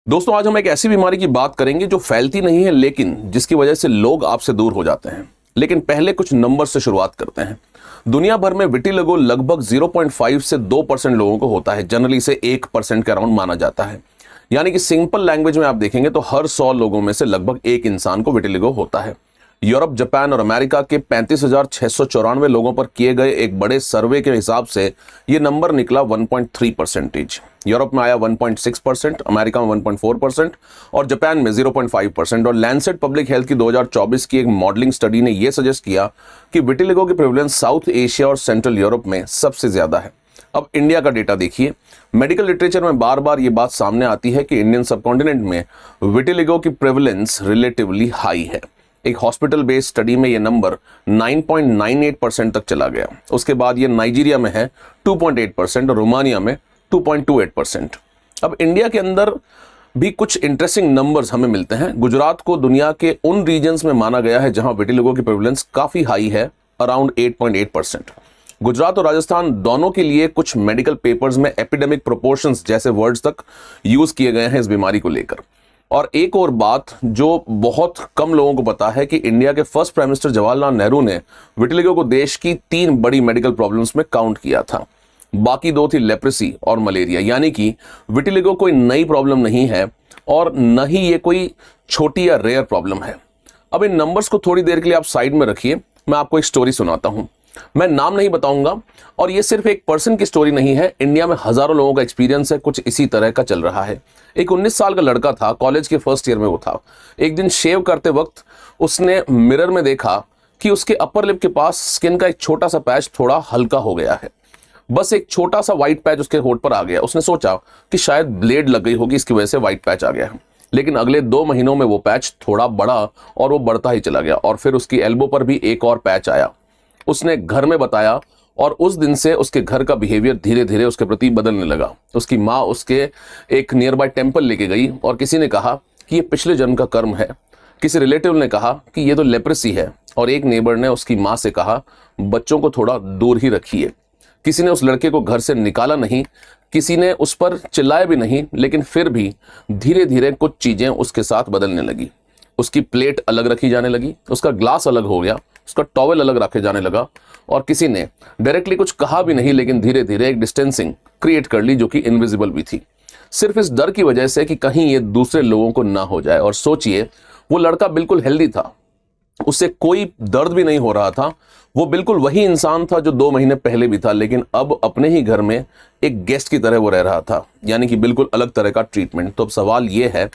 दोस्तों, आज हम एक ऐसी बीमारी की बात करेंगे जो फैलती नहीं है लेकिन जिसकी वजह से लोग आपसे दूर हो जाते हैं। लेकिन पहले कुछ नंबर से शुरुआत करते हैं। दुनिया भर में विटिलिगो लगभग 0.5 से 2% लोगों को होता है। जनरली इसे 1% के अराउंड माना जाता है। यानी कि सिंपल लैंग्वेज में आप देखेंगे तो हर 100 लोगों में से लगभग एक इंसान को विटिलिगो होता है। यूरोप, जापान और अमेरिका के 35,694 लोगों पर किए गए एक बड़े सर्वे के हिसाब से ये नंबर निकला 1.3%। यूरोप में आया 1.6%, अमेरिका में 1.4% और जापान में 0.5%। और लैंसेट पब्लिक हेल्थ की 2024 की एक मॉडलिंग स्टडी ने यह सजेस्ट किया कि विटिलिगो की प्रेवलेंस साउथ एशिया और सेंट्रल यूरोप में सबसे ज्यादा है। अब इंडिया का डेटा देखिए। मेडिकल लिटरेचर में बार बार ये बात सामने आती है कि इंडियन सबकॉन्टिनेंट में विटिलिगो की प्रेवलेंस रिलेटिवली हाई है। एक हॉस्पिटल बेस्ड स्टडी में यह नंबर 9.98% तक चला गया। उसके बाद ये नाइजीरिया में है 2.8% और रोमानिया में 2.28%। अब इंडिया के अंदर भी कुछ इंटरेस्टिंग नंबर्स हमें मिलते हैं। गुजरात को दुनिया के उन रीजन्स में माना गया है जहां विटिलिगो की प्रेवलेंस काफी हाई है, अराउंड 8.8%। गुजरात और राजस्थान दोनों के लिए कुछ मेडिकल पेपर्स में एपिडेमिक प्रोपोर्शंस जैसे वर्ड्स तक यूज किए गए हैं इस बीमारी को लेकर। और एक और बात जो बहुत कम लोगों को पता है कि इंडिया के first prime minister Jawaharlal Nehru ने विटिलिगो को देश की 3 बड़ी मेडिकल प्रॉब्लम्स में काउंट किया था। बाकी 2 थी लेप्रेसी और मलेरिया। यानी कि विटिलिगो कोई नई प्रॉब्लम नहीं है और न ही ये कोई छोटी या रेयर प्रॉब्लम है। अब इन नंबर्स को थोड़ी देर के लिए आप साइड में रखिए, मैं आपको एक स्टोरी सुनाता हूं। मैं नाम नहीं बताऊंगा और ये सिर्फ एक पर्सन की स्टोरी नहीं है, इंडिया में हजारों लोगों का एक्सपीरियंस है। कुछ इसी तरह का चल रहा है। एक 19 साल का लड़का था, कॉलेज के फर्स्ट ईयर में वो था। एक दिन शेव करते वक्त उसने मिरर में देखा कि उसके अपर लिप के पास स्किन का एक छोटा सा पैच थोड़ा हल्का हो गया है। बस एक छोटा सा व्हाइट पैच उसके होठ पर आ गया। उसने सोचा कि शायद ब्लेड लग गई होगी, इसकी वजह से व्हाइट पैच आ गया है। लेकिन अगले 2 महीनों में वो पैच थोड़ा बढ़ा और वो बढ़ता ही चला गया और फिर उसकी एल्बो पर भी एक और पैच आया। उसने घर में बताया और उस दिन से उसके घर का बिहेवियर धीरे धीरे उसके प्रति बदलने लगा। उसकी माँ उसके एक नियर बाय टेम्पल लेके गई और किसी ने कहा कि ये पिछले जन्म का कर्म है। किसी रिलेटिव ने कहा कि ये तो लेप्रेसी है और एक नेबर ने उसकी माँ से कहा बच्चों को थोड़ा दूर ही रखिए। किसी ने उस लड़के को घर से निकाला नहीं, किसी ने उस पर चिल्लाया भी नहीं, लेकिन फिर भी धीरे धीरे कुछ चीजें उसके साथ बदलने लगी। उसकी प्लेट अलग रखी जाने लगी, उसका ग्लास अलग हो गया, उसका टॉवेल अलग रखे जाने लगा और किसी ने डायरेक्टली कुछ कहा भी नहीं लेकिन धीरे धीरे एक डिस्टेंसिंग क्रिएट कर ली जो कि इनविजिबल भी थी, सिर्फ इस डर की वजह से कि कहीं ये दूसरे लोगों को ना हो जाए। और सोचिए, वो लड़का बिल्कुल हेल्दी था, उससे कोई दर्द भी नहीं हो रहा था। वो बिल्कुल वही इंसान था जो 2 महीने पहले भी था, लेकिन अब अपने ही घर में एक गेस्ट की तरह वो रह रहा था। यानी कि बिल्कुल अलग तरह का ट्रीटमेंट। तो अब सवाल ये है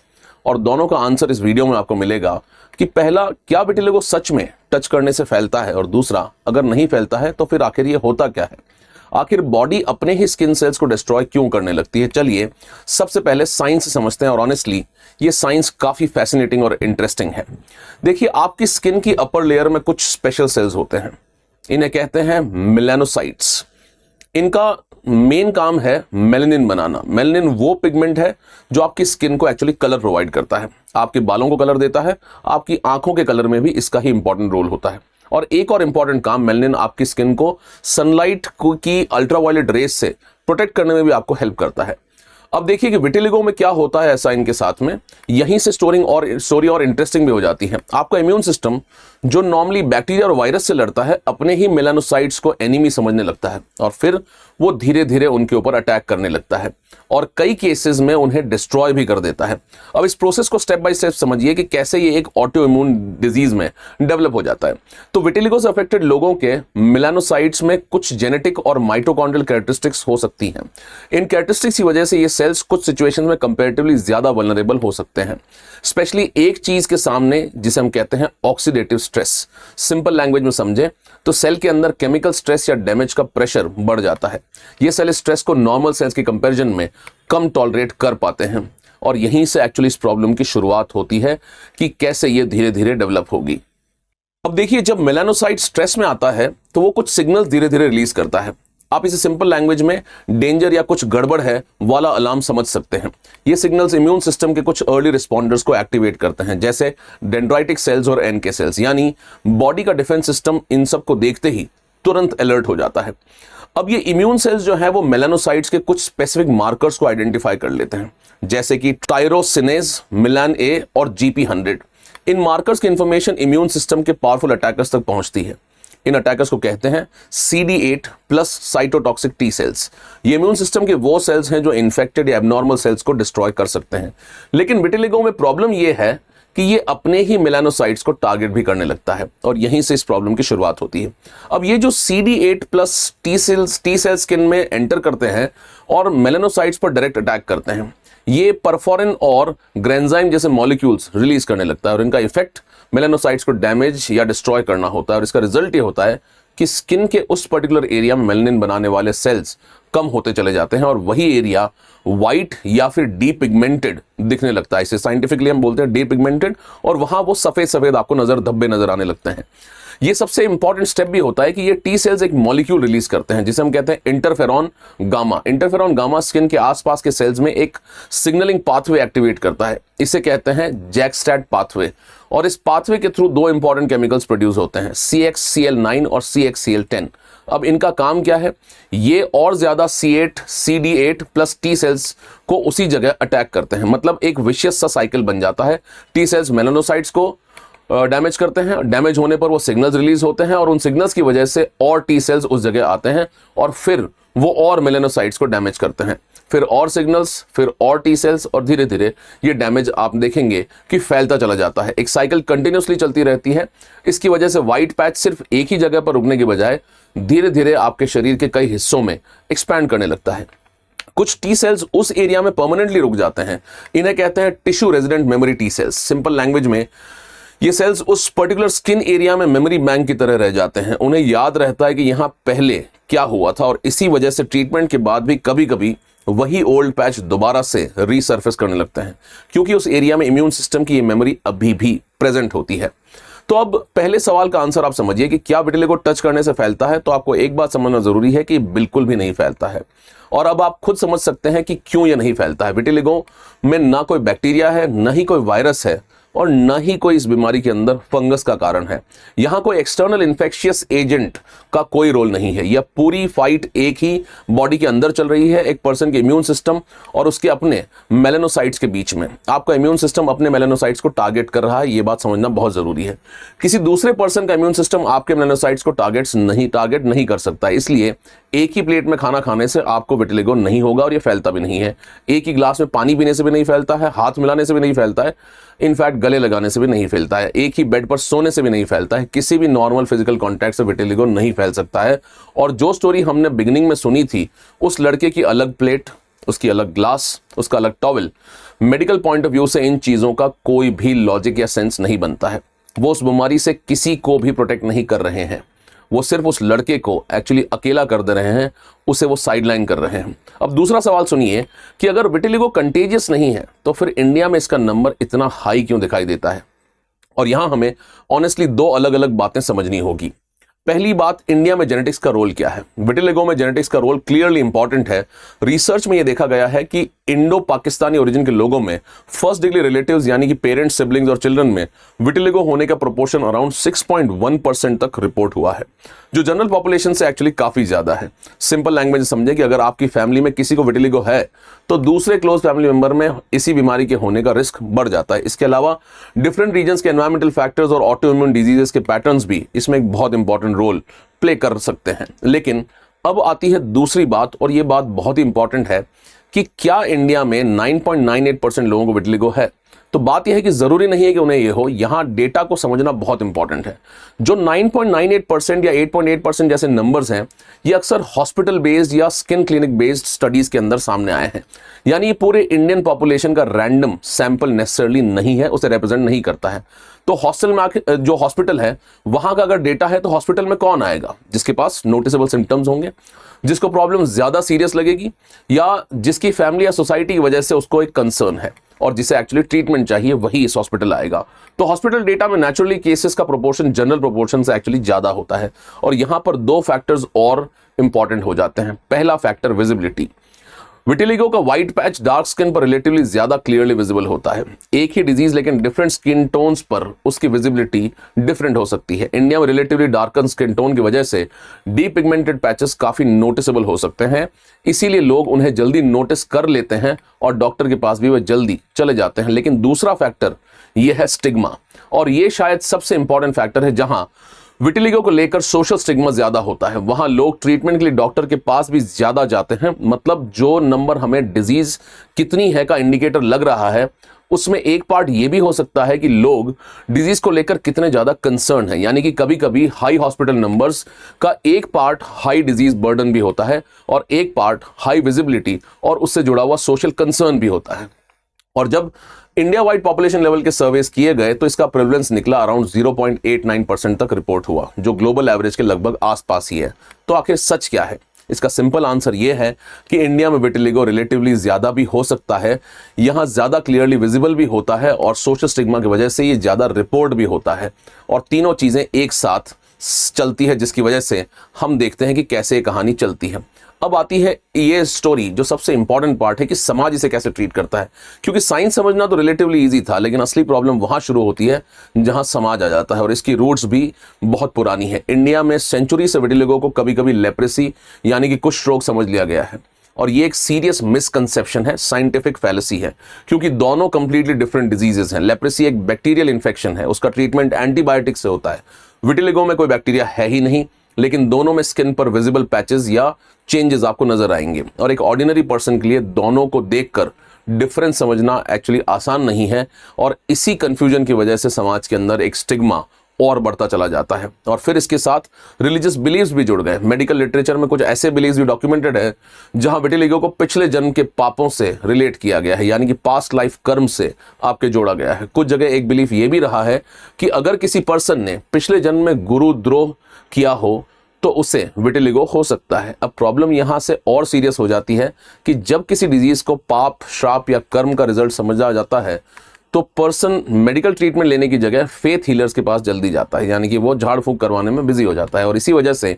और दोनों का आंसर इस वीडियो में आपको मिलेगा कि पहला, क्या विटिलिगो सच में टच करने से फैलता है, और दूसरा, अगर नहीं फैलता है तो फिर आखिर ये होता क्या है। आखिर बॉडी अपने ही स्किन सेल्स को डिस्ट्रॉय क्यों करने लगती है। चलिए सबसे पहले साइंस समझते हैं और ऑनेस्टली ये साइंस काफी फैसिनेटिंग और इंटरेस्टिंग है। देखिए, आपकी स्किन की अपर लेयर में कुछ स्पेशल सेल्स होते हैं, इन्हें कहते हैं मेलानोसाइट्स। इनका मेन काम है मेलानिन बनाना। मेलानिन वो पिगमेंट है जो आपकी स्किन को एक्चुअली कलर प्रोवाइड करता है, आपके बालों को कलर देता है, आपकी आंखों के कलर में भी इसका ही इंपॉर्टेंट रोल होता है। और एक और इंपॉर्टेंट काम, मेलानिन आपकी स्किन को सनलाइट की अल्ट्रावायलेट रेज से प्रोटेक्ट करने में भी आपको हेल्प करता है। अब देखिए कि विटिलिगो में क्या होता है ऐसा इनके साथ में, यहीं से स्टोरी और इंटरेस्टिंग भी हो जाती है। आपका इम्यून सिस्टम जो नॉर्मली बैक्टीरिया और वायरस से लड़ता है, अपने ही मेलानोसाइट्स को एनिमी समझने लगता है और फिर वो धीरे धीरे उनके ऊपर अटैक करने लगता है और कई केसेस में उन्हें डिस्ट्रॉय भी कर देता है। अब इस प्रोसेस को स्टेप बाय स्टेप समझिए कि कैसे ये एक ऑटो इम्यून डिजीज में डेवलप हो जाता है। तो विटिलिगो से अफेक्टेड लोगों के मेलानोसाइट्स में कुछ जेनेटिक और माइटोकॉन्ड्रियल कैरेक्टरिस्टिक्स हो सकती हैं। इन कैरेक्टरिस्टिक्स की वजह से ये सेल्स कुछ सिचुएशंस में कंपैरेटिवली ज्यादा वल्नरेबल हो सकते हैं, स्पेशली एक चीज के सामने जिसे हम कहते हैं ऑक्सीडेटिव स्ट्रेस। सिंपल लैंग्वेज में समझे तो सेल के अंदर केमिकल स्ट्रेस या डैमेज का प्रेशर बढ़ जाता है। ये सेल स्ट्रेस को नॉर्मल सेल्स के कंपैरिजन में कम टॉलरेट कर पाते हैं और यहीं से एक्चुअली इस प्रॉब्लम की शुरुआत होती है कि कैसे ये धीरे धीरे डेवलप होगी। अब देखिए, जब मेलानोसाइट स्ट्रेस में आता है तो वो कुछ सिग्नल धीरे धीरे रिलीज करता है। आप इसे सिंपल लैंग्वेज में डेंजर या कुछ गड़बड़ है वाला अलार्म समझ सकते हैं। ये सिग्नल्स इम्यून सिस्टम के कुछ अर्ली रिस्पॉन्डर्स को एक्टिवेट करते हैं, जैसे डेंड्राइटिक सेल्स और एनके सेल्स। यानी बॉडी का डिफेंस सिस्टम इन सब को देखते ही तुरंत अलर्ट हो जाता है। अब ये इम्यून सेल्स जो है वो मेलानोसाइट्स के कुछ स्पेसिफिक मार्कर्स को आइडेंटिफाई कर लेते हैं, जैसे कि टायरोसिनेज, मिलान ए और GP100। इन मार्कर्स की इंफॉर्मेशन इम्यून सिस्टम के पावरफुल अटैकर्स तक पहुंचती है। इन अटैकर्स को कहते हैं CD8 plus cytotoxic T cells. ये इम्यून सिस्टम के वो सेल्स हैं जो इन्फेक्टेड या एबनॉर्मल सेल्स को डिस्ट्रॉय कर सकते हैं। लेकिन विटिलिगो में प्रॉब्लम ये है कि ये अपने ही मेलानोसाइट्स को टारगेट भी करने लगता है और यहीं से इस प्रॉब्लम की शुरुआत होती है। अब ये जो CD8 plus T cell skin में एंटर करते हैं और मेलानोसाइट्स पर डायरेक्ट अटैक करते हैं, ये परफोरिन और ग्रेंजाइम जैसे मॉलिक्यूल्स रिलीज करने लगता है और इनका इफेक्ट मेलानोसाइट्स को डैमेज या डिस्ट्रॉय करना होता है। और इसका रिजल्ट ये होता है कि स्किन के उस पर्टिकुलर एरिया में मेलानिन बनाने वाले सेल्स कम होते चले जाते हैं और वही एरिया वाइट या फिर डीपिगमेंटेड दिखने लगता है। इसे साइंटिफिकली हम बोलते हैं डीपिगमेंटेड, और वहां वो सफेद सफेद आपको धब्बे नजर आने लगते हैं। ये सबसे इंपॉर्टेंट स्टेप भी होता है कि ये टी सेल्स एक मॉलिक्यूल रिलीज करते हैं जिसे हम कहते हैं interferon gamma. Interferon gamma skin के आसपास के सेल्स में एक सिग्नलिंग पाथवे एक्टिवेट करता है, इसे कहते हैं जैकस्टैट पाथवे। और इस पाथवे के थ्रू दो इंपॉर्टेंट केमिकल्स प्रोड्यूस होते हैं, CXCL9 और CXCL10। अब इनका काम क्या है? ये और ज्यादा CD8 प्लस टी सेल्स को उसी जगह अटैक करते हैं। मतलब एक विशियस सा साइकिल बन जाता है। टी सेल्स मेलानोसाइट्स को डैमेज करते हैं, डैमेज होने पर वो सिग्नल्स रिलीज होते हैं और उन सिग्नल्स की वजह से और टी सेल्स उस जगह आते हैं और फिर वो और मेलानोसाइट्स को डैमेज करते हैं, फिर और सिग्नल्स, फिर और टी सेल्स, और धीरे धीरे ये डैमेज आप देखेंगे कि फैलता चला जाता है। एक साइकिल कंटिन्यूसली चलती रहती है। इसकी वजह से व्हाइट पैच सिर्फ एक ही जगह पर रुकने की बजाय धीरे धीरे आपके शरीर के कई हिस्सों में एक्सपैंड करने लगता है। कुछ टी सेल्स उस एरिया में परमानेंटली रुक जाते हैं, इन्हें कहते हैं tissue resident memory T cells. Simple language में ये सेल्स उस पर्टिकुलर स्किन एरिया में मेमोरी बैंक की तरह रह जाते हैं। उन्हें याद रहता है कि यहां पहले क्या हुआ था और इसी वजह से ट्रीटमेंट के बाद भी कभी कभी वही ओल्ड पैच दोबारा से रीसर्फेस करने लगते हैं, क्योंकि उस एरिया में इम्यून सिस्टम की ये मेमोरी अभी भी प्रेजेंट होती है। तो अब पहले सवाल का आंसर आप समझिए कि क्या विटिलिगो टच करने से फैलता है? तो आपको एक बात समझना जरूरी है कि बिल्कुल भी नहीं फैलता है। और अब आप खुद समझ सकते हैं कि क्यों यह नहीं फैलता है। विटिलिगो में ना कोई बैक्टीरिया है, ना ही कोई वायरस है, और न ही कोई इस बीमारी के अंदर फंगस का कारण है। यहां कोई एक्सटर्नल इन्फेक्शियस एजेंट का कोई रोल नहीं है। यह पूरी फाइट एक ही बॉडी के अंदर चल रही है, एक पर्सन के इम्यून सिस्टम और उसके अपने मेलानोसाइट्स के बीच में। आपका इम्यून सिस्टम अपने मेलानोसाइट्स को टारगेट कर रहा है, यह बात समझना बहुत जरूरी है। किसी दूसरे पर्सन का इम्यून सिस्टम आपके मेलानोसाइट्स को टारगेट नहीं कर सकता। इसलिए एक ही प्लेट में खाना खाने से आपको विटिलिगो नहीं होगा और यह फैलता भी नहीं है। एक ही ग्लास में पानी पीने से भी नहीं फैलता है, हाथ मिलाने से भी नहीं फैलता है, इनफैक्ट गले लगाने से भी नहीं फैलता है, एक ही बेड पर सोने से भी नहीं फैलता है। किसी भी नॉर्मल फिजिकल कांटेक्ट से विटिलिगो नहीं फैल सकता है। और जो स्टोरी हमने बिगिनिंग में सुनी थी, उस लड़के की अलग प्लेट, उसकी अलग ग्लास, उसका अलग towel, medical point of view से इन चीजों का कोई भी लॉजिक या सेंस नहीं बनता है। वो उस बीमारी से किसी को भी प्रोटेक्ट नहीं कर रहे हैं, वो सिर्फ उस लड़के को एक्चुअली अकेला कर दे रहे हैं, उसे वो साइडलाइन कर रहे हैं। अब दूसरा सवाल सुनिए कि अगर विटिलिगो कंटेजियस नहीं है तो फिर इंडिया में इसका नंबर इतना हाई क्यों दिखाई देता है? और यहां हमें ऑनेस्टली दो अलग अलग बातें समझनी होगी। पहली बात, इंडिया में जेनेटिक्स का रोल क्या है? विटिलिगो में जेनेटिक्स का रोल क्लियरली इंपॉर्टेंट है। रिसर्च में यह देखा गया है कि इंडो पाकिस्तानी ओरिजिन के लोगों में फर्स्ट डिग्री रिलेटिव्स यानी कि पेरेंट्स, सिबलिंग्स और चिल्ड्रन में विटिलिगो होने का प्रोपोर्शन अराउंड 6.1% तक रिपोर्ट हुआ है, जो जनरल पॉपुलेशन से एक्चुअली काफी ज्यादा है। सिंपल लैंग्वेज समझे कि अगर आपकी फैमिली में किसी को विटिलिगो है तो दूसरे क्लोज फैमिली मेंबर में इसी बीमारी के होने का रिस्क बढ़ जाता है। इसके अलावा डिफरेंट रीजन्स के एनवायरमेंटल फैक्टर्स और ऑटो इम्यून डिजीजेस के पैटर्न्स भी इसमें एक बहुत इंपॉर्टेंट रोल प्ले कर सकते हैं। लेकिन अब आती है दूसरी बात, और यह बात बहुत ही इंपॉर्टेंट है कि क्या इंडिया में 9.98% लोगों को विटिलिगो है? तो बात यह है कि जरूरी नहीं है कि उन्हें यह हो। यहां डेटा को समझना बहुत इंपॉर्टेंट है। जो 9.98% या 8.8% जैसे नंबर्स हैं, ये अक्सर हॉस्पिटल बेस्ड या स्किन क्लिनिक बेस्ड स्टडीज के अंदर सामने आए हैं। यानी ये पूरे इंडियन पॉपुलेशन का रैंडम सैंपल नेसेसरली नहीं है, उसे रिप्रेजेंट नहीं करता है। तो हॉस्टल में जो हॉस्पिटल है वहां का अगर डेटा है तो हॉस्पिटल में कौन आएगा? जिसके पास नोटिसेबल सिम्टम्स होंगे, जिसको प्रॉब्लम ज्यादा सीरियस लगेगी, या जिसकी फैमिली या सोसाइटी की वजह से उसको एक कंसर्न है और जिसे एक्चुअली ट्रीटमेंट चाहिए, वही इस हॉस्पिटल आएगा। तो हॉस्पिटल डेटा में नेचुरली केसेस का प्रोपोर्शन जनरल प्रोपोर्शन से एक्चुअली ज्यादा होता है। और यहां पर दो फैक्टर्स और इंपॉर्टेंट हो जाते हैं। पहला फैक्टर विजिबिलिटी। विटिलिगो का व्हाइट पैच डार्क स्किन पर रिलेटिवली ज्यादा क्लियरली विजिबल होता है। एक ही डिजीज लेकिन डिफरेंट स्किन टोन्स पर उसकी विजिबिलिटी डिफरेंट हो सकती है। इंडिया में रिलेटिवली डार्कन स्किन टोन की वजह से डीपिगमेंटेड पैचेस काफी नोटिसेबल हो सकते हैं, इसीलिए लोग उन्हें जल्दी नोटिस कर लेते हैं और डॉक्टर के पास भी वह जल्दी चले जाते हैं। लेकिन दूसरा फैक्टर यह है स्टिग्मा, और यह शायद सबसे इंपॉर्टेंट फैक्टर है। जहां विटिलिगो को लेकर सोशल स्टिग्मा ज्यादा होता है, वहां लोग ट्रीटमेंट के लिए डॉक्टर के पास भी ज्यादा जाते हैं। मतलब जो नंबर हमें डिजीज कितनी है का इंडिकेटर लग रहा है, उसमें एक पार्ट ये भी हो सकता है कि लोग डिजीज को लेकर कितने ज्यादा कंसर्न है। यानी कि कभी कभी हाई हॉस्पिटल नंबर्स का एक पार्ट हाई डिजीज बर्डन भी होता है और एक पार्ट हाई विजिबिलिटी और उससे जुड़ा हुआ सोशल कंसर्न भी होता है। और जब इंडिया वाइड पॉपुलेशन लेवल के सर्वेस किए गए तो इसका प्रेवलेंस निकला अराउंड 0.89% तक रिपोर्ट हुआ, जो ग्लोबल एवरेज के लगभग आसपास ही है। तो आखिर सच क्या है? इसका सिंपल आंसर यह है कि इंडिया में विटिलिगो रिलेटिवली ज्यादा भी हो सकता है, यहां ज्यादा क्लियरली विजिबल भी होता है और सोशल स्टिग्मा की वजह से ये ज्यादा रिपोर्ट भी होता है। और तीनों चीजें एक साथ चलती है, जिसकी वजह से हम देखते हैं कि कैसे ये कहानी चलती है। अब आती है ये स्टोरी, जो सबसे इंपॉर्टेंट पार्ट है कि समाज इसे कैसे ट्रीट करता है। क्योंकि साइंस समझना तो रिलेटिवली इजी था, लेकिन असली प्रॉब्लम वहां शुरू होती है जहां समाज आ जाता है, और इसकी रूट्स भी बहुत पुरानी है। इंडिया में सेंचुरी से विटिलिगो को कभी कभी लेप्रेसी यानी कि कुष्ठ रोग समझ लिया गया है, और ये एक सीरियस मिसकंसेप्शन है, साइंटिफिक फैलेसी है, क्योंकि दोनों कंप्लीटली डिफरेंट डिजीजेस हैं। लेप्रेसी एक बैक्टीरियल इन्फेक्शन है, उसका ट्रीटमेंट एंटीबायोटिक से होता है। विटिलिगो में कोई बैक्टीरिया है ही नहीं, लेकिन दोनों में स्किन पर विजिबल पैचेस या चेंजेस आपको नजर आएंगे, और एक ऑर्डिनरी पर्सन के लिए दोनों को देखकर डिफरेंस समझना एक्चुअली आसान नहीं है। और इसी कंफ्यूजन की वजह से समाज के अंदर एक स्टिग्मा और बढ़ता चला जाता है, और फिर इसके साथ रिलीजियस बिलीव्स भी जुड़ गए। मेडिकल लिटरेचर में कुछ ऐसे बिलीव्स भी डॉक्यूमेंटेड है जहां विटिलिगो को पिछले जन्म के पापों से रिलेट किया गया है, यानी कि पास्ट लाइफ कर्म से आपके जोड़ा गया है। कुछ जगह एक बिलीफ ये भी रहा है कि अगर किसी पर्सन ने पिछले जन्म में गुरु द्रोह किया हो तो उसे विटिलिगो हो सकता है। अब प्रॉब्लम यहां से और सीरियस हो जाती है कि जब किसी डिजीज को पाप, श्राप या कर्म का रिजल्ट समझा जाता है तो पर्सन मेडिकल ट्रीटमेंट लेने की जगह फेथ हीलर्स के पास जल्दी जाता है, यानी कि वो झाड़ फूंक करवाने में बिजी हो जाता है, और इसी वजह से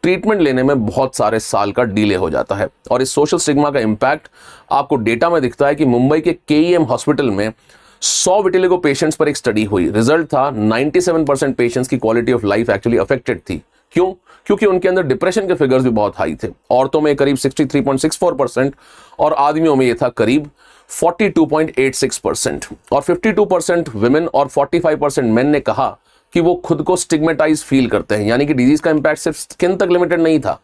ट्रीटमेंट लेने में बहुत सारे साल का डिले हो जाता है। और इस सोशल स्टिग्मा का इंपैक्ट आपको डेटा में दिखता है कि मुंबई के केईएम हॉस्पिटल में 100 विटिलिगो पेशेंट्स पर एक स्टडी हुई। रिजल्ट था 97% पेशेंट्स की quality of life actually affected थी। क्यों? क्योंकि उनके अंदर डिप्रेशन के फिगर्स भी बहुत हाई थे। औरतों में करीब 63.64% और आदमियों में यह था करीब 42.86%। और 52% विमेन और 45% मेन ने कहा कि वो खुद को स्टिग्मेटाइज फील करते हैं, यानी कि डिजीज का इंपैक्ट सिर्फ स्किन तक लिमिटेड नहीं था,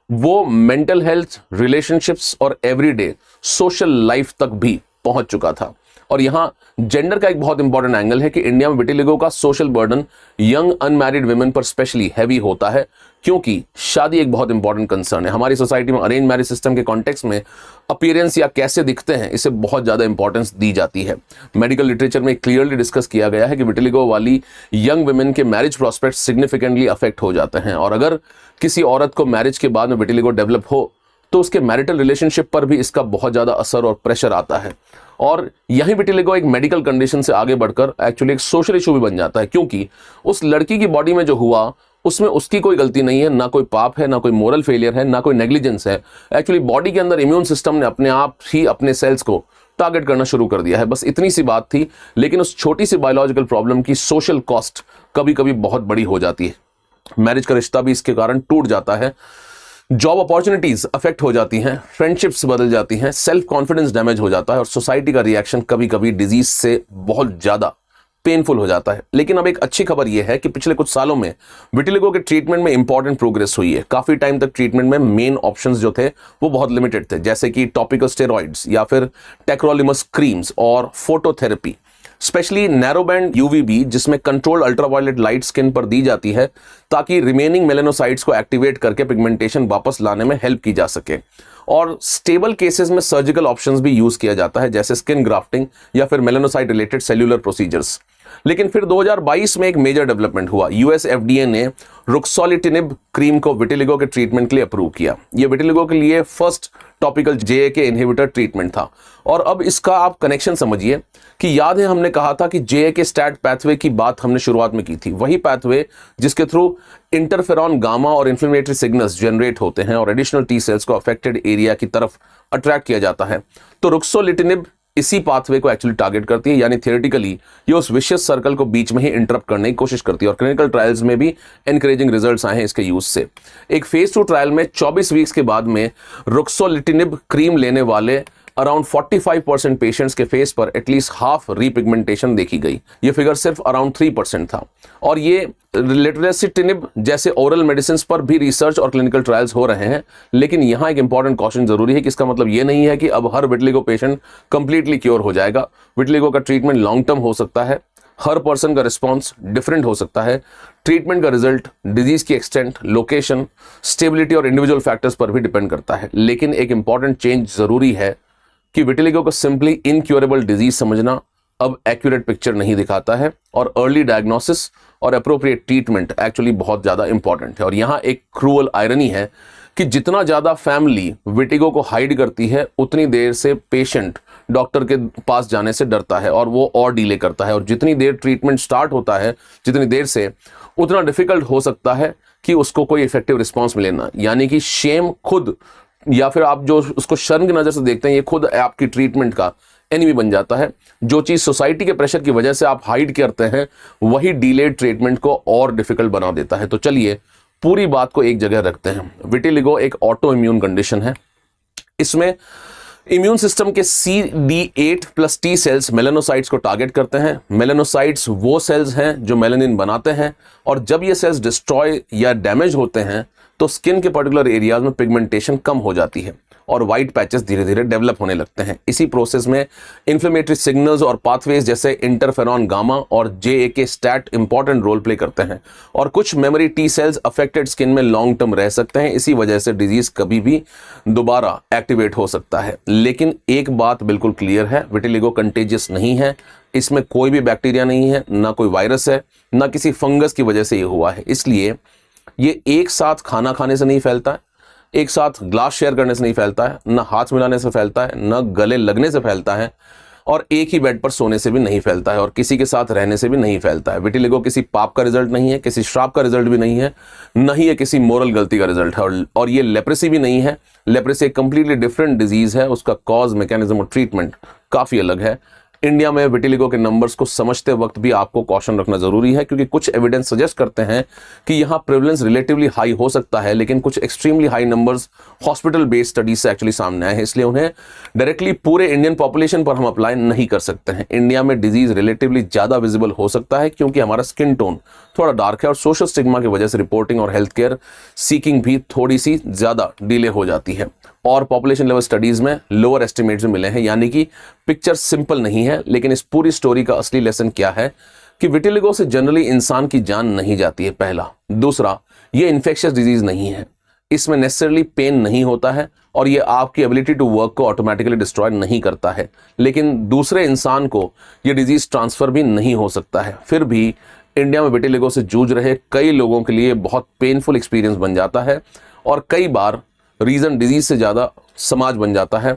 वो मेंटल हेल्थ, रिलेशनशिप्स और एवरीडे सोशल लाइफ तक भी पहुंच चुका था। और यहां जेंडर का एक बहुत इंपॉर्टेंट एंगल है कि इंडिया में विटिलिगो का social burden young unmarried women पर स्पेशली हैवी होता है, क्योंकि शादी एक बहुत इंपॉर्टेंट कंसर्न है। हमारी सोसाइटी में अरेंज मैरिज सिस्टम के कॉन्टेक्स्ट में अपीयरेंस या कैसे दिखते हैं, इसे बहुत ज्यादा इंपॉर्टेंस दी जाती है। मेडिकल लिटरेचर में क्लियरली डिस्कस किया गया है कि विटिलिगो वाली यंग वुमेन के मैरिज प्रोस्पेक्ट सिग्निफिकेंटली अफेक्ट हो जाते हैं, और अगर किसी औरत को मैरिज के बाद में विटिलिगो डेवलप हो तो उसके मैरिटल रिलेशनशिप पर भी इसका बहुत ज्यादा असर और प्रेशर आता है। और यही विटिलिगो एक मेडिकल कंडीशन से आगे बढ़कर एक्चुअली एक सोशल इशू भी बन जाता है, क्योंकि उस लड़की की बॉडी में जो हुआ उसमें उसकी कोई गलती नहीं है, ना कोई पाप है, ना कोई मोरल फेलियर है, ना कोई नेग्लिजेंस है। एक्चुअली बॉडी के अंदर इम्यून सिस्टम ने अपने आप ही अपने सेल्स को टारगेट करना शुरू कर दिया है। बस इतनी सी बात थी, लेकिन उस छोटी सी बायोलॉजिकल प्रॉब्लम की सोशल कॉस्ट कभी कभी बहुत बड़ी हो जाती है। मैरिज का रिश्ता भी इसके कारण टूट जाता है, जॉब अपॉर्चुनिटीज अफेक्ट हो जाती हैं, फ्रेंडशिप्स बदल जाती हैं, सेल्फ कॉन्फिडेंस डैमेज हो जाता है, और सोसाइटी का रिएक्शन कभी कभी डिजीज से बहुत ज्यादा पेनफुल हो जाता है। लेकिन अब एक अच्छी खबर यह है कि पिछले कुछ सालों में विटिलिगो के ट्रीटमेंट में इंपॉर्टेंट प्रोग्रेस हुई है। काफी टाइम तक ट्रीटमेंट में मेन ऑप्शंस जो थे वो बहुत लिमिटेड थे, जैसे कि टॉपिकल स्टेरॉइड्स या फिर टेक्रोलिमस क्रीम्स और phototherapy, specially narrow band UVB, जिसमें कंट्रोल्ड अल्ट्रावायलेट लाइट स्किन पर दी जाती है ताकि रिमेनिंग मेलेनोसाइट्स को एक्टिवेट करके पिगमेंटेशन वापस लाने में हेल्प की जा सके। और स्टेबल केसेस में सर्जिकल ऑप्शंस भी यूज किया जाता है, जैसे स्किन ग्राफ्टिंग या फिर मेलेनोसाइट रिलेटेड सेल्यूलर प्रोसीजर्स। लेकिन फिर 2022 में एक मेजर डेवलपमेंट हुआ। यूएस एफडीए ने रुक्सोलिटिनिब क्रीम को विटिलिगो के ट्रीटमेंट के लिए अप्रूव किया। यह विटिलिगो के लिए फर्स्ट टॉपिकल जेएके इनहिबिटर ट्रीटमेंट था। और अब इसका आप कनेक्शन समझिए कि याद है हमने कहा था कि जेएके स्टैट पैथवे की बात हमने शुरुआत में की थी, वही पैथवे जिसके थ्रू इंटरफेरॉन गामा और इन्फ्लेमेटरी सिग्नल्स जनरेट होते हैं और एडिशनल टी सेल्स को अफेक्टेड एरिया की तरफ अट्रैक्ट किया जाता है। तो रुक्सोलिटिनिब इसी पाथवे को एक्चुअली टारगेट करती है, यानी थियोरेटिकली ये उस विशियस सर्कल को बीच में ही इंटरप्ट करने की कोशिश करती है। और क्लिनिकल ट्रायल्स में भी एनकरेजिंग रिजल्ट्स आए हैं इसके यूज से। एक फेज 2 ट्रायल में 24 वीक्स के बाद में रुक्सोलिटिनिब क्रीम लेने वाले अराउंड 45% पेशेंट्स के फेस पर एटलीस्ट हाफ रीपिगमेंटेशन देखी गई। ये फिगर सिर्फ अराउंड 3% था। और ये लेटरेसिटिनिब जैसे ओरल मेडिसिन पर भी रिसर्च और क्लिनिकल ट्रायल्स हो रहे हैं। लेकिन यहां एक इंपॉर्टेंट कॉशन जरूरी है कि इसका मतलब ये नहीं है कि अब हर विटिलिगो पेशेंट कंप्लीटली क्योर हो जाएगा। विटिलिगो का ट्रीटमेंट लॉन्ग टर्म हो सकता है, हर पर्सन का रिस्पॉन्स डिफरेंट हो सकता है। ट्रीटमेंट का रिजल्ट डिजीज की एक्सटेंट, लोकेशन, स्टेबिलिटी और इंडिविजुअल फैक्टर्स पर भी डिपेंड करता है। लेकिन एक इंपॉर्टेंट चेंज जरूरी है कि विटिलिगो को सिंपली इनक्योरेबल डिजीज समझना अब एक्यूरेट पिक्चर नहीं दिखाता है और अर्ली डायग्नोसिस और अप्रोप्रिएट ट्रीटमेंट एक्चुअली बहुत ज्यादा इंपॉर्टेंट है। और यहां एक क्रूअल आयरनी है कि जितना ज्यादा फैमिली विटिगो को हाइड करती है उतनी देर से पेशेंट डॉक्टर के पास जाने से डरता है और वो और डिले करता है। और जितनी देर ट्रीटमेंट स्टार्ट होता है जितनी देर से, उतना डिफिकल्ट हो सकता है कि उसको कोई इफेक्टिव रिस्पॉन्स मिले ना। यानी कि शेम खुद, या फिर आप जो उसको शर्म की नजर से देखते हैं, ये खुद आपकी ट्रीटमेंट का एनिमी बन जाता है। जो चीज सोसाइटी के प्रेशर की वजह से आप हाइड करते हैं वही डिलेड ट्रीटमेंट को और डिफिकल्ट बना देता है। तो चलिए पूरी बात को एक जगह रखते हैं। विटिलिगो एक ऑटो इम्यून कंडीशन है। इसमें इम्यून सिस्टम के CD8+ T सेल्स मेलानोसाइट्स को टारगेट करते हैं। मेलानोसाइट्स वो सेल्स हैं जो मेलानिन बनाते हैं और जब ये सेल्स डिस्ट्रॉय या डैमेज होते हैं तो स्किन के पर्टिकुलर एरियाज में पिगमेंटेशन कम हो जाती है और वाइट पैचेस धीरे धीरे डेवलप होने लगते हैं। इसी प्रोसेस में इन्फ्लेमेटरी सिग्नल्स और पाथवेज जैसे इंटरफेरॉन गामा और जेएके स्टैट इंपॉर्टेंट रोल प्ले करते हैं और कुछ memory T cells affected skin में लॉन्ग टर्म रह सकते हैं। इसी वजह से डिजीज कभी भी दोबारा एक्टिवेट हो सकता है। लेकिन एक बात बिल्कुल क्लियर है, विटिलिगो कंटेजियस नहीं है। इसमें कोई भी बैक्टीरिया नहीं है, ना कोई वायरस है, ना किसी फंगस की वजह से ये हुआ है। इसलिए ये एक साथ खाना खाने से नहीं फैलता है, एक साथ ग्लास शेयर करने से नहीं फैलता है, ना हाथ मिलाने से फैलता है, ना गले लगने से फैलता है और एक ही बेड पर सोने से भी नहीं फैलता है और किसी के साथ रहने से भी नहीं फैलता है। विटिलिगो किसी पाप का रिजल्ट नहीं है, किसी श्राप का रिजल्ट भी नहीं है, न ही ये किसी मोरल गलती का रिजल्ट है। और ये लेप्रेसी भी नहीं है। लेप्रेसी एक कंप्लीटली डिफरेंट डिजीज है। उसका कॉज, मैकेनिज्म और ट्रीटमेंट काफी अलग है। इंडिया में विटिलिगो के नंबर्स को समझते वक्त भी आपको कॉशन रखना जरूरी है क्योंकि कुछ एविडेंस सजेस्ट करते हैं कि यहां प्रेवलेंस रिलेटिवली हाई हो सकता है, लेकिन कुछ extremely high numbers hospital based studies से एक्चुअली सामने आए हैं। इसलिए उन्हें डायरेक्टली पूरे इंडियन पॉपुलेशन पर हम अप्लाई नहीं कर सकते हैं। इंडिया में डिजीज रिलेटिवली ज्यादा विजिबल हो सकता है क्योंकि हमारा स्किन टोन थोड़ा डार्क है और सोशल स्टिग्मा की वजह से रिपोर्टिंग और हेल्थ केयर सीकिंग भी थोड़ी सी ज्यादा डिले हो जाती है। और पॉपुलेशन लेवल स्टडीज में लोअर एस्टिमेट्स मिले हैं। यानी कि पिक्चर सिंपल नहीं है। लेकिन इस पूरी स्टोरी का असली लेसन क्या है कि विटिलिगो से जनरली इंसान की जान नहीं जाती है, पहला। दूसरा, ये इन्फेक्शियस डिजीज नहीं है, इसमें नेसेसरली पेन नहीं होता है और ये आपकी एबिलिटी टू वर्क को ऑटोमेटिकली डिस्ट्रॉय नहीं करता है। लेकिन दूसरे इंसान को ये डिजीज ट्रांसफर भी नहीं हो सकता है। फिर भी इंडिया में विटिलिगो से जूझ रहे कई लोगों के लिए बहुत पेनफुल एक्सपीरियंस बन जाता है और कई बार रीजन डिजीज से ज्यादा समाज बन जाता है।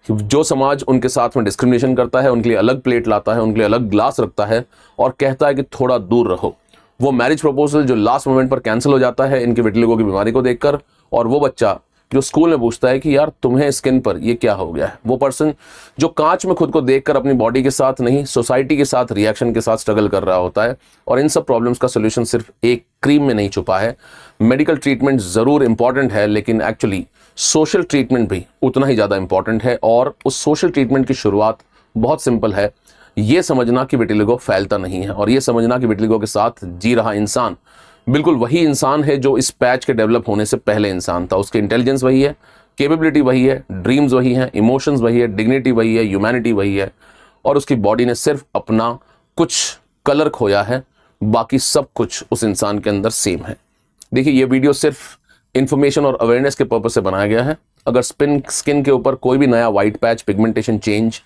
जो समाज उनके साथ में डिस्क्रिमिनेशन करता है, उनके लिए अलग प्लेट लाता है, उनके लिए अलग ग्लास रखता है और कहता है कि थोड़ा दूर रहो। वो मैरिज प्रपोजल जो लास्ट मोमेंट पर कैंसिल हो जाता है इनके विटिलिगो की बीमारी को देखकर, और वो बच्चा जो स्कूल में पूछता है कि यार तुम्हें स्किन पर ये क्या हो गया है। वो पर्सन जो कांच में खुद को देखकर अपनी बॉडी के साथ नहीं, सोसाइटी के साथ रिएक्शन के साथ स्ट्रगल कर रहा होता है। और इन सब प्रॉब्लम्स का सोल्यूशन सिर्फ एक क्रीम में नहीं छुपा है। मेडिकल ट्रीटमेंट जरूर इंपॉर्टेंट है, लेकिन एक्चुअली सोशल ट्रीटमेंट भी उतना ही ज्यादा इंपॉर्टेंट है। और उस सोशल ट्रीटमेंट की शुरुआत बहुत सिंपल है, ये समझना कि विटिलिगो फैलता नहीं है और ये समझना कि विटिलिगो के साथ जी रहा इंसान बिल्कुल वही इंसान है जो इस पैच के डेवलप होने से पहले इंसान था। उसकी इंटेलिजेंस वही है, कैपेबिलिटी वही है, ड्रीम्स वही हैं, इमोशंस वही है, डिग्निटी वही है, ह्यूमैनिटी वही है और उसकी बॉडी ने सिर्फ अपना कुछ कलर खोया है, बाकी सब कुछ उस इंसान के अंदर सेम है। देखिए, ये वीडियो सिर्फ इंफॉर्मेशन और अवेयरनेस के पर्पज से बनाया गया है। अगर स्किन के ऊपर कोई भी नया वाइट पैच, पिगमेंटेशन चेंज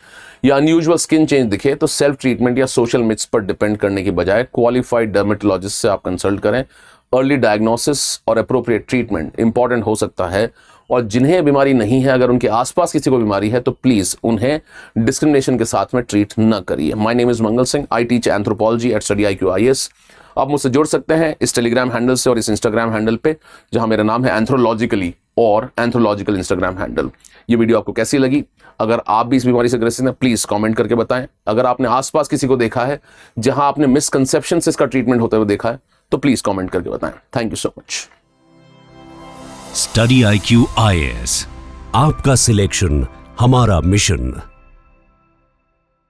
या अनयूजुअल स्किन चेंज दिखे तो सेल्फ ट्रीटमेंट या सोशल मिथ्स पर डिपेंड करने की बजाय क्वालिफाइड डर्मेटोलॉजिस्ट से आप कंसल्ट करें। अर्ली डायग्नोसिस और अप्रोप्रिएट ट्रीटमेंट इंपॉर्टेंट हो सकता है, और जिन्हें बीमारी नहीं है, अगर उनके आसपास किसी को बीमारी है तो प्लीज उन्हें डिस्क्रिमिनेशन के साथ में ट्रीट न करिए। My name is Mangal Singh, I teach anthropology at study IQ IAS। आप मुझसे जुड़ सकते हैं इस टेलीग्राम हैंडल से और इस इंस्टाग्राम हैंडल पे, जहां मेरा नाम है एंथ्रोलॉजिकली और एंथ्रोलॉजिकल इंस्टाग्राम हैंडल। ये वीडियो आपको कैसी लगी? अगर आप भी इस बीमारी से ग्रसित हैं प्लीज कमेंट करके बताएं। अगर आपने आसपास किसी को देखा है जहां आपने मिसकंसेप्शन से इसका ट्रीटमेंट होते हुए देखा है तो प्लीज कमेंट करके बताएं। Thank you so much. Study IQ IAS, आपका सिलेक्शन हमारा मिशन।